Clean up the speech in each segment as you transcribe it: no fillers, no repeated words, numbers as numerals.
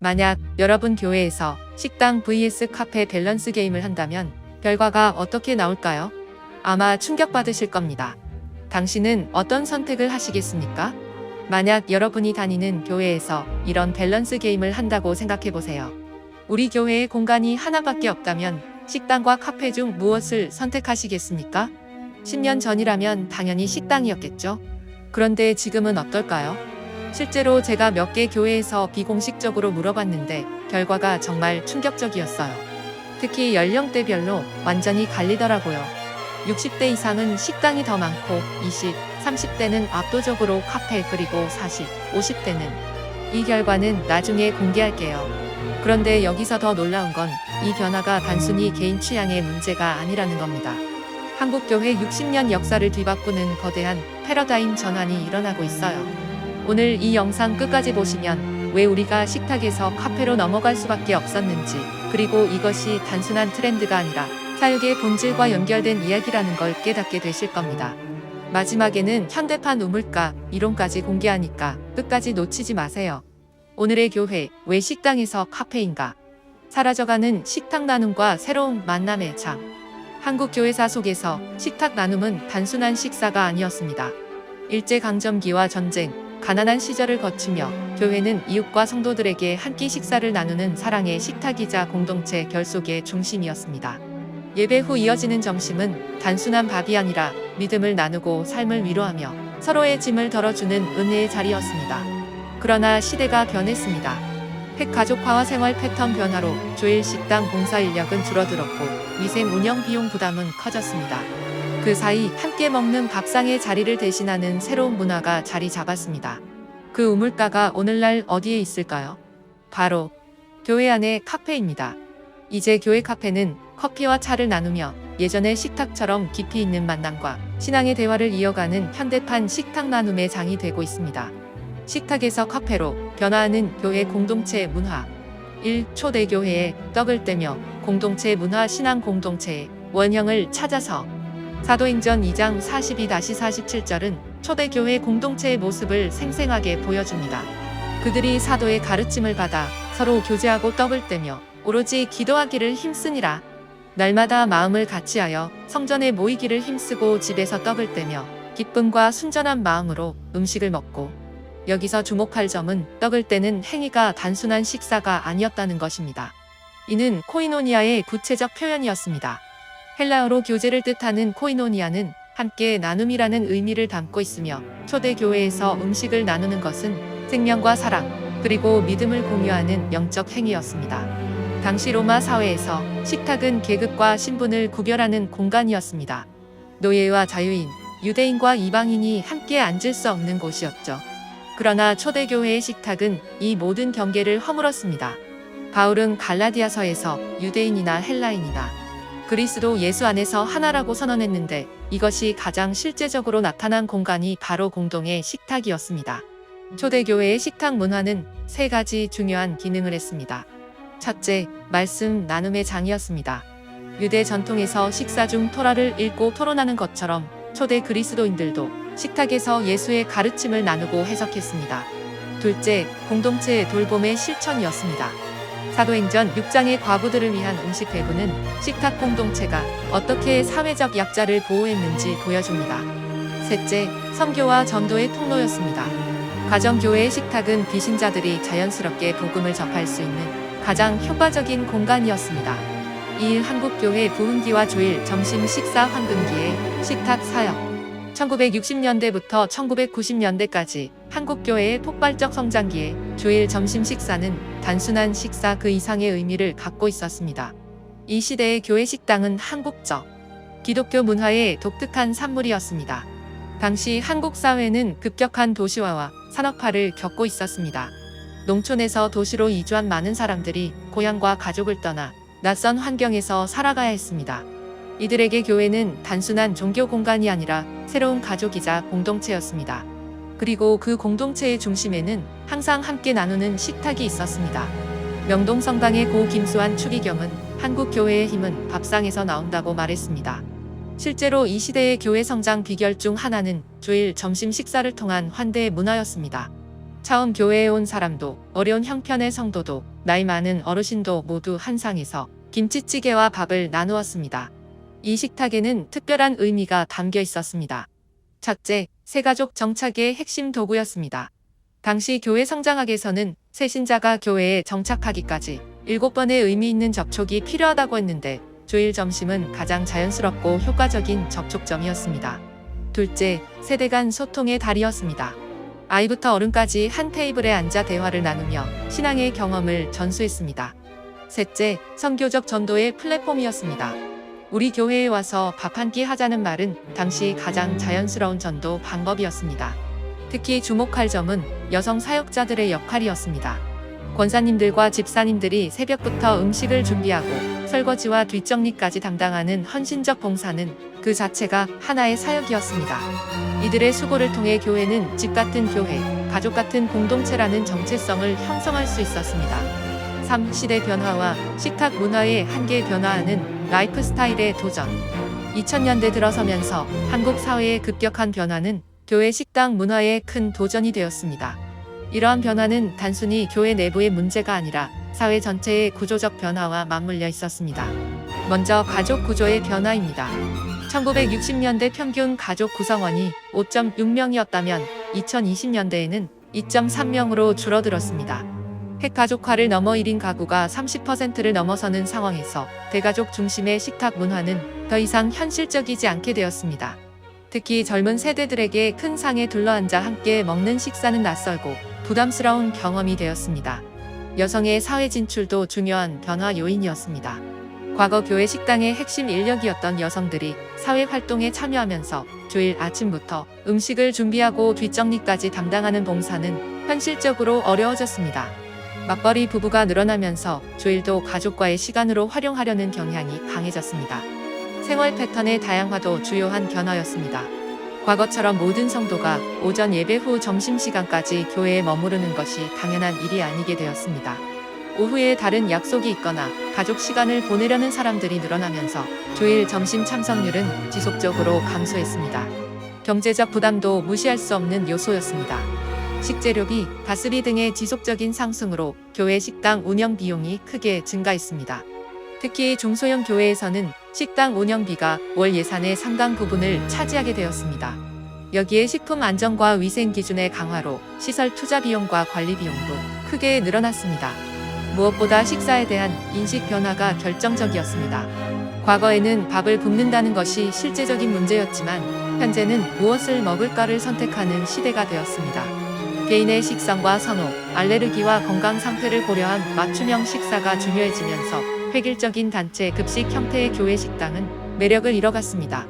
만약 여러분 교회에서 식당 vs 카페 밸런스 게임을 한다면 결과가 어떻게 나올까요? 아마 충격받으실 겁니다. 당신은 어떤 선택을 하시겠습니까? 만약 여러분이 다니는 교회에서 이런 밸런스 게임을 한다고 생각해보세요. 우리 교회에 공간이 하나밖에 없다면 식당과 카페 중 무엇을 선택하시겠습니까? 10년 전이라면 당연히 식당이었겠죠? 그런데 지금은 어떨까요? 실제로 제가 몇 개 교회에서 비공식적으로 물어봤는데 결과가 정말 충격적이었어요. 특히 연령대별로 완전히 갈리더라고요. 60대 이상은 식당이 더 많고 20, 30대는 압도적으로 카페 그리고 40, 50대는 이 결과는 나중에 공개할게요. 그런데 여기서 더 놀라운 건 이 변화가 단순히 개인 취향의 문제가 아니라는 겁니다. 한국교회 60년 역사를 뒤바꾸는 거대한 패러다임 전환이 일어나고 있어요. 오늘 이 영상 끝까지 보시면 왜 우리가 식탁에서 카페로 넘어갈 수밖에 없었는지, 그리고 이것이 단순한 트렌드가 아니라 사육의 본질과 연결된 이야기라는 걸 깨닫게 되실 겁니다. 마지막에는 현대판 우물가 이론까지 공개하니까 끝까지 놓치지 마세요. 오늘의 교회, 왜 식당에서 카페인가? 사라져가는 식탁 나눔과 새로운 만남의 장. 한국 교회사 속에서 식탁 나눔은 단순한 식사가 아니었습니다. 일제강점기와 전쟁, 가난한 시절을 거치며 교회는 이웃과 성도들에게 한 끼 식사를 나누는 사랑의 식탁이자 공동체 결속의 중심이었습니다. 예배 후 이어지는 점심은 단순한 밥이 아니라 믿음을 나누고 삶을 위로하며 서로의 짐을 덜어주는 은혜의 자리였습니다. 그러나 시대가 변했습니다. 핵가족화와 생활 패턴 변화로 조일 식당 봉사 인력은 줄어들었고 위생 운영 비용 부담은 커졌습니다. 그 사이 함께 먹는 밥상의 자리를 대신하는 새로운 문화가 자리 잡았습니다. 그 우물가가 오늘날 어디에 있을까요? 바로 교회 안의 카페입니다. 이제 교회 카페는 커피와 차를 나누며 예전의 식탁처럼 깊이 있는 만남과 신앙의 대화를 이어가는 현대판 식탁 나눔의 장이 되고 있습니다. 식탁에서 카페로 변화하는 교회 공동체 문화. 1. 초대교회에 떡을 떼며 공동체 문화 신앙 공동체의 원형을 찾아서. 사도행전 2장 42-47절은 초대교회 공동체의 모습을 생생하게 보여줍니다. 그들이 사도의 가르침을 받아 서로 교제하고 떡을 떼며 오로지 기도하기를 힘쓰니라. 날마다 마음을 같이하여 성전에 모이기를 힘쓰고 집에서 떡을 떼며 기쁨과 순전한 마음으로 음식을 먹고. 여기서 주목할 점은 떡을 떼는 행위가 단순한 식사가 아니었다는 것입니다. 이는 코이노니아의 구체적 표현이었습니다. 헬라어로 교제를 뜻하는 코이노니아는 함께 나눔이라는 의미를 담고 있으며 초대교회에서 음식을 나누는 것은 생명과 사랑, 그리고 믿음을 공유하는 영적 행위였습니다. 당시 로마 사회에서 식탁은 계급과 신분을 구별하는 공간이었습니다. 노예와 자유인, 유대인과 이방인이 함께 앉을 수 없는 곳이었죠. 그러나 초대교회의 식탁은 이 모든 경계를 허물었습니다. 바울은 갈라디아서에서 유대인이나 헬라인이나 그리스도 예수 안에서 하나라고 선언했는데 이것이 가장 실제적으로 나타난 공간이 바로 공동의 식탁이었습니다. 초대교회의 식탁 문화는 세 가지 중요한 기능을 했습니다. 첫째, 말씀 나눔의 장이었습니다. 유대 전통에서 식사 중 토라를 읽고 토론하는 것처럼 초대 그리스도인들도 식탁에서 예수의 가르침을 나누고 해석했습니다. 둘째, 공동체 돌봄의 실천이었습니다. 사도행전 6장의 과부들을 위한 음식 배부는 식탁 공동체가 어떻게 사회적 약자를 보호했는지 보여줍니다. 셋째, 선교와 전도의 통로였습니다. 가정교회의 식탁은 비신자들이 자연스럽게 복음을 접할 수 있는 가장 효과적인 공간이었습니다. 이일 한국교회 부흥기와 조일 점심 식사 황금기의 식탁 사역. 1960년대부터 1990년대까지 한국교회의 폭발적 성장기에 조일 점심 식사는 단순한 식사 그 이상의 의미를 갖고 있었습니다. 이 시대의 교회 식당은 한국적 기독교 문화의 독특한 산물이었습니다. 당시 한국 사회는 급격한 도시화와 산업화를 겪고 있었습니다. 농촌에서 도시로 이주한 많은 사람들이 고향과 가족을 떠나 낯선 환경에서 살아가야 했습니다. 이들에게 교회는 단순한 종교 공간이 아니라 새로운 가족이자 공동체였습니다. 그리고 그 공동체의 중심에는 항상 함께 나누는 식탁이 있었습니다. 명동성당의 고 김수환 추기경은 한국 교회의 힘은 밥상에서 나온다고 말했습니다. 실제로 이 시대의 교회 성장 비결 중 하나는 조일 점심 식사를 통한 환대 문화였습니다. 처음 교회에 온 사람도 어려운 형편의 성도도 나이 많은 어르신도 모두 한 상에서 김치찌개와 밥을 나누었습니다. 이 식탁에는 특별한 의미가 담겨 있었습니다. 첫째, 새가족 정착의 핵심 도구였습니다. 당시 교회 성장학에서는 새신자가 교회에 정착하기까지 7번의 의미 있는 접촉이 필요하다고 했는데 주일 점심은 가장 자연스럽고 효과적인 접촉점이었습니다. 둘째, 세대 간 소통의 달이었습니다. 아이부터 어른까지 한 테이블에 앉아 대화를 나누며 신앙의 경험을 전수했습니다. 셋째, 선교적 전도의 플랫폼이었습니다. 우리 교회에 와서 밥 한 끼 하자는 말은 당시 가장 자연스러운 전도 방법이었습니다. 특히 주목할 점은 여성 사역자들의 역할이었습니다. 권사님들과 집사님들이 새벽부터 음식을 준비하고 설거지와 뒷정리까지 담당하는 헌신적 봉사는 그 자체가 하나의 사역이었습니다. 이들의 수고를 통해 교회는 집 같은 교회, 가족 같은 공동체라는 정체성을 형성할 수 있었습니다. 3. 시대 변화와 식탁 문화의 한계 변화하는 라이프 스타일의 도전. 2000년대 들어서면서 한국 사회의 급격한 변화는 교회 식당 문화의 큰 도전이 되었습니다. 이러한 변화는 단순히 교회 내부의 문제가 아니라 사회 전체의 구조적 변화와 맞물려 있었습니다. 먼저 가족 구조의 변화입니다. 1960년대 평균 가족 구성원이 5.6명이었다면 2020년대에는 2.3명으로 줄어들었습니다. 핵가족화를 넘어 1인 가구가 30%를 넘어서는 상황에서 대가족 중심의 식탁 문화는 더 이상 현실적이지 않게 되었습니다. 특히 젊은 세대들에게 큰 상에 둘러앉아 함께 먹는 식사는 낯설고 부담스러운 경험이 되었습니다. 여성의 사회 진출도 중요한 변화 요인이었습니다. 과거 교회 식당의 핵심 인력이었던 여성들이 사회 활동에 참여하면서 주일 아침부터 음식을 준비하고 뒷정리까지 담당하는 봉사는 현실적으로 어려워졌습니다. 맞벌이 부부가 늘어나면서 주일도 가족과의 시간으로 활용하려는 경향이 강해졌습니다. 생활 패턴의 다양화도 주요한 변화였습니다. 과거처럼 모든 성도가 오전 예배 후 점심시간까지 교회에 머무르는 것이 당연한 일이 아니게 되었습니다. 오후에 다른 약속이 있거나 가족 시간을 보내려는 사람들이 늘어나면서 주일 점심 참석률은 지속적으로 감소했습니다. 경제적 부담도 무시할 수 없는 요소였습니다. 식재료비, 가스비 등의 지속적인 상승으로 교회 식당 운영 비용이 크게 증가했습니다. 특히 중소형 교회에서는 식당 운영비가 월 예산의 상당 부분을 차지하게 되었습니다. 여기에 식품 안전과 위생 기준의 강화로 시설 투자 비용과 관리 비용도 크게 늘어났습니다. 무엇보다 식사에 대한 인식 변화가 결정적이었습니다. 과거에는 밥을 굶는다는 것이 실제적인 문제였지만 현재는 무엇을 먹을까를 선택하는 시대가 되었습니다. 개인의 식성과 선호, 알레르기와 건강 상태를 고려한 맞춤형 식사가 중요해지면서 획일적인 단체 급식 형태의 교회 식당은 매력을 잃어갔습니다.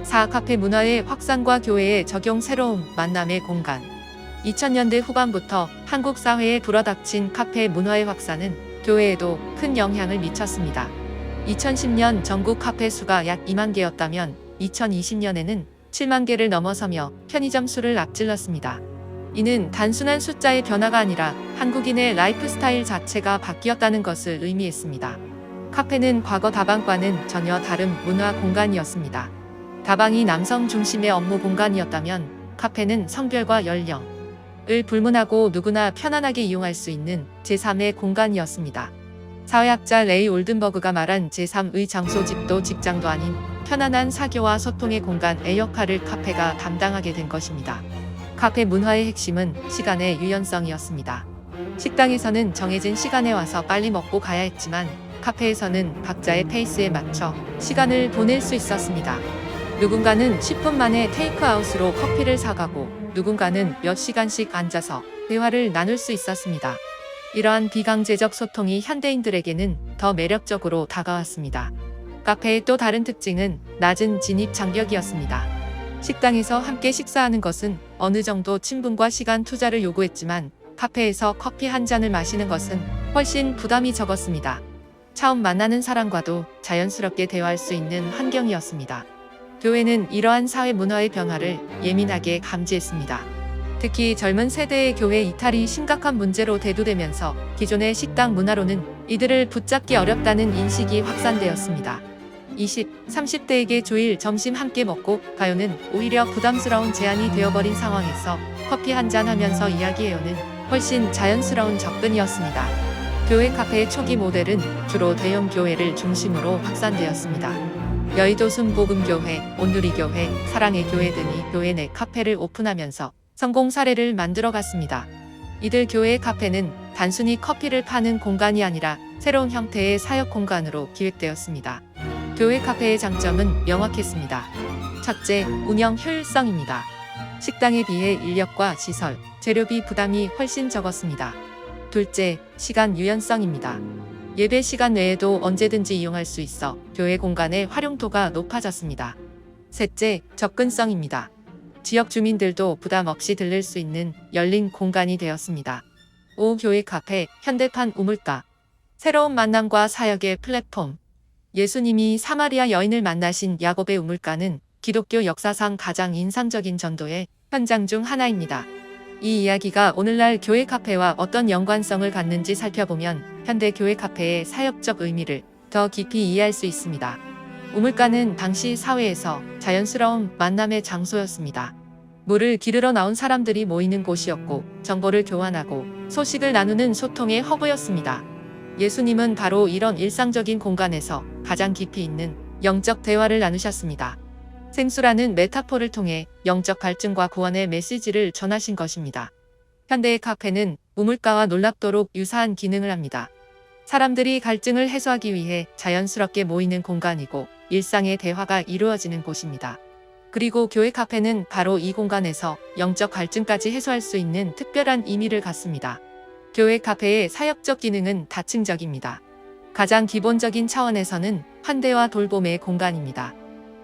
4. 카페 문화의 확산과 교회에 적용 새로운 만남의 공간. 2000년대 후반부터 한국 사회에 불어닥친 카페 문화의 확산은 교회에도 큰 영향을 미쳤습니다. 2010년 전국 카페 수가 약 2만 개였다면 2020년에는 7만 개를 넘어서며 편의점 수를 앞질렀습니다. 이는 단순한 숫자의 변화가 아니라 한국인의 라이프 스타일 자체가 바뀌었다는 것을 의미했습니다. 카페는 과거 다방과는 전혀 다른 문화 공간이었습니다. 다방이 남성 중심의 업무 공간이었다면 카페는 성별과 연령을 불문하고 누구나 편안하게 이용할 수 있는 제3의 공간이었습니다. 사회학자 레이 올든버그가 말한 제3의 장소 집도 직장도 아닌 편안한 사교와 소통의 공간의 역할을 카페가 담당하게 된 것입니다. 카페 문화의 핵심은 시간의 유연성이었습니다. 식당에서는 정해진 시간에 와서 빨리 먹고 가야 했지만 카페에서는 각자의 페이스에 맞춰 시간을 보낼 수 있었습니다. 누군가는 10분 만에 테이크아웃으로 커피를 사가고 누군가는 몇 시간씩 앉아서 대화를 나눌 수 있었습니다. 이러한 비강제적 소통이 현대인들에게는 더 매력적으로 다가왔습니다. 카페의 또 다른 특징은 낮은 진입 장벽이었습니다. 식당에서 함께 식사하는 것은 어느 정도 친분과 시간 투자를 요구했지만 카페에서 커피 한 잔을 마시는 것은 훨씬 부담이 적었습니다. 처음 만나는 사람과도 자연스럽게 대화할 수 있는 환경이었습니다. 교회는 이러한 사회 문화의 변화를 예민하게 감지했습니다. 특히 젊은 세대의 교회 이탈이 심각한 문제로 대두되면서 기존의 식당 문화로는 이들을 붙잡기 어렵다는 인식이 확산되었습니다. 20, 30대에게 주일 점심 함께 먹고 가요는 오히려 부담스러운 제안이 되어버린 상황에서 커피 한잔 하면서 이야기해요는 훨씬 자연스러운 접근이었습니다. 교회 카페의 초기 모델은 주로 대형 교회를 중심으로 확산되었습니다. 여의도 순복음교회, 온누리교회, 사랑의 교회 등이 교회 내 카페를 오픈하면서 성공 사례를 만들어갔습니다. 이들 교회의 카페는 단순히 커피를 파는 공간이 아니라 새로운 형태의 사역 공간으로 기획되었습니다. 교회 카페의 장점은 명확했습니다. 첫째, 운영 효율성입니다. 식당에 비해 인력과 시설, 재료비 부담이 훨씬 적었습니다. 둘째, 시간 유연성입니다. 예배 시간 외에도 언제든지 이용할 수 있어 교회 공간의 활용도가 높아졌습니다. 셋째, 접근성입니다. 지역 주민들도 부담 없이 들를 수 있는 열린 공간이 되었습니다. 5. 교회 카페, 현대판 우물가. 새로운 만남과 사역의 플랫폼. 예수님이 사마리아 여인을 만나신 야곱의 우물가는 기독교 역사상 가장 인상적인 전도의 현장 중 하나입니다. 이 이야기가 오늘날 교회 카페와 어떤 연관성을 갖는지 살펴보면 현대 교회 카페의 사역적 의미를 더 깊이 이해할 수 있습니다. 우물가는 당시 사회에서 자연스러운 만남의 장소였습니다. 물을 기르러 나온 사람들이 모이는 곳이었고 정보를 교환하고 소식을 나누는 소통의 허브였습니다. 예수님은 바로 이런 일상적인 공간에서 가장 깊이 있는 영적 대화를 나누셨습니다. 생수라는 메타포를 통해 영적 갈증과 구원의 메시지를 전하신 것입니다. 현대의 카페는 우물가와 놀랍도록 유사한 기능을 합니다. 사람들이 갈증을 해소하기 위해 자연스럽게 모이는 공간이고 일상의 대화가 이루어지는 곳입니다. 그리고 교회 카페는 바로 이 공간에서 영적 갈증까지 해소할 수 있는 특별한 의미를 갖습니다. 교회 카페의 사역적 기능은 다층적입니다. 가장 기본적인 차원에서는 환대와 돌봄의 공간입니다.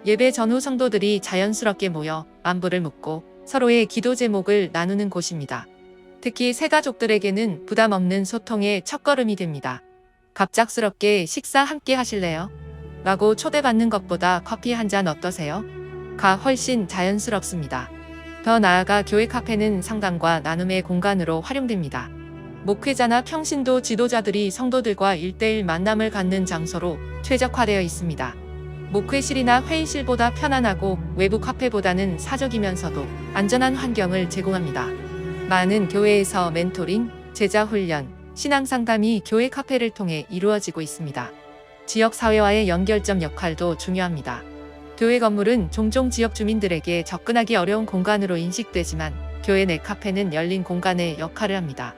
예배 전후 성도들이 자연스럽게 모여 안부를 묻고 서로의 기도 제목을 나누는 곳입니다. 특히 새 가족들에게는 부담 없는 소통의 첫걸음이 됩니다. 갑작스럽게 식사 함께 하실래요? 라고 초대받는 것보다 커피 한 잔 어떠세요? 가 훨씬 자연스럽습니다. 더 나아가 교회 카페는 상담과 나눔의 공간으로 활용됩니다. 목회자나 평신도 지도자들이 성도들과 1대1 만남을 갖는 장소로 최적화되어 있습니다. 목회실이나 회의실보다 편안하고 외부 카페보다는 사적이면서도 안전한 환경을 제공합니다. 많은 교회에서 멘토링, 제자 훈련, 신앙 상담이 교회 카페를 통해 이루어지고 있습니다. 지역 사회와의 연결점 역할도 중요합니다. 교회 건물은 종종 지역 주민들에게 접근하기 어려운 공간으로 인식되지만 교회 내 카페는 열린 공간의 역할을 합니다.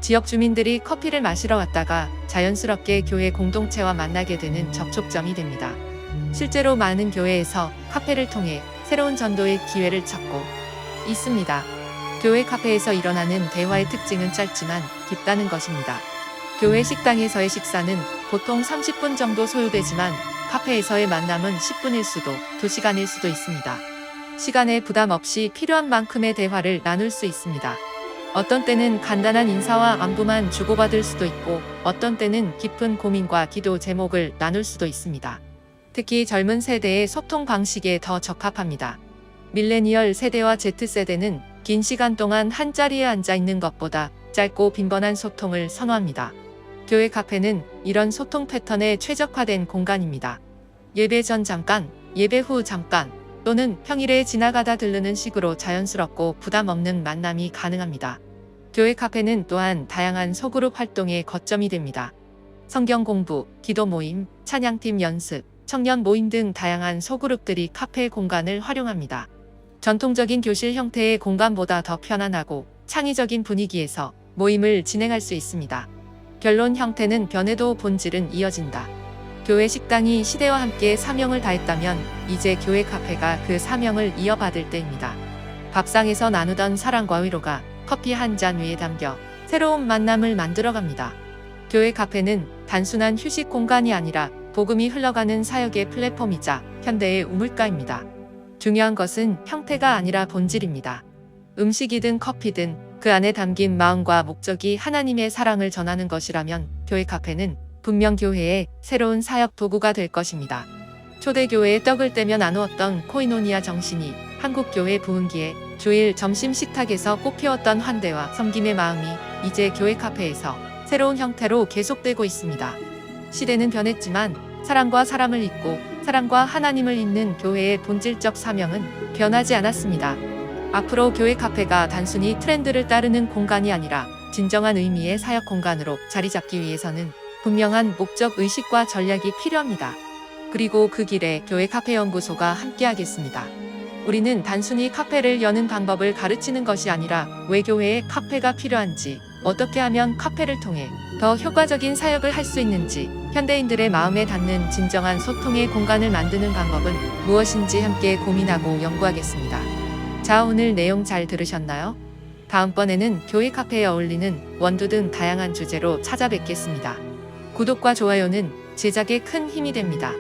지역 주민들이 커피를 마시러 왔다가 자연스럽게 교회 공동체와 만나게 되는 접촉점이 됩니다. 실제로 많은 교회에서 카페를 통해 새로운 전도의 기회를 찾고 있습니다. 교회 카페에서 일어나는 대화의 특징은 짧지만 깊다는 것입니다. 교회 식당에서의 식사는 보통 30분 정도 소요되지만 카페에서의 만남은 10분일 수도 2시간일 수도 있습니다. 시간에 부담 없이 필요한 만큼의 대화를 나눌 수 있습니다. 어떤 때는 간단한 인사와 안부만 주고받을 수도 있고 어떤 때는 깊은 고민과 기도 제목을 나눌 수도 있습니다. 특히 젊은 세대의 소통 방식에 더 적합합니다. 밀레니얼 세대와 Z세대는 긴 시간 동안 한 자리에 앉아 있는 것보다 짧고 빈번한 소통을 선호합니다. 교회 카페는 이런 소통 패턴에 최적화된 공간입니다. 예배 전 잠깐, 예배 후 잠깐, 또는 평일에 지나가다 들르는 식으로 자연스럽고 부담 없는 만남이 가능합니다. 교회 카페는 또한 다양한 소그룹 활동의 거점이 됩니다. 성경 공부, 기도 모임, 찬양팀 연습, 청년 모임 등 다양한 소그룹들이 카페 공간을 활용합니다. 전통적인 교실 형태의 공간보다 더 편안하고 창의적인 분위기에서 모임을 진행할 수 있습니다. 결론, 형태는 변해도 본질은 이어진다. 교회 식당이 시대와 함께 사명을 다했다면 이제 교회 카페가 그 사명을 이어받을 때입니다. 밥상에서 나누던 사랑과 위로가 커피 한 잔 위에 담겨 새로운 만남을 만들어갑니다. 교회 카페는 단순한 휴식 공간이 아니라 복음이 흘러가는 사역의 플랫폼이자 현대의 우물가입니다. 중요한 것은 형태가 아니라 본질입니다. 음식이든 커피든 그 안에 담긴 마음과 목적이 하나님의 사랑을 전하는 것이라면 교회 카페는 분명 교회의 새로운 사역 도구가 될 것입니다. 초대교회의 떡을 떼며 나누었던 코이노니아 정신이 한국교회 부흥기에 주일 점심 식탁에서 꽃피웠던 환대와 섬김의 마음이 이제 교회 카페에서 새로운 형태로 계속되고 있습니다. 시대는 변했지만 사랑과 사람을 잇고 사랑과 하나님을 잇는 교회의 본질적 사명은 변하지 않았습니다. 앞으로 교회 카페가 단순히 트렌드를 따르는 공간이 아니라 진정한 의미의 사역 공간으로 자리 잡기 위해서는 분명한 목적 의식과 전략이 필요합니다. 그리고 그 길에 교회 카페 연구소가 함께하겠습니다. 우리는 단순히 카페를 여는 방법을 가르치는 것이 아니라 왜 교회에 카페가 필요한지, 어떻게 하면 카페를 통해 더 효과적인 사역을 할 수 있는지, 현대인들의 마음에 닿는 진정한 소통의 공간을 만드는 방법은 무엇인지 함께 고민하고 연구하겠습니다. 자, 오늘 내용 잘 들으셨나요? 다음번에는 교회 카페에 어울리는 원두 등 다양한 주제로 찾아뵙겠습니다. 구독과 좋아요는 제작에 큰 힘이 됩니다.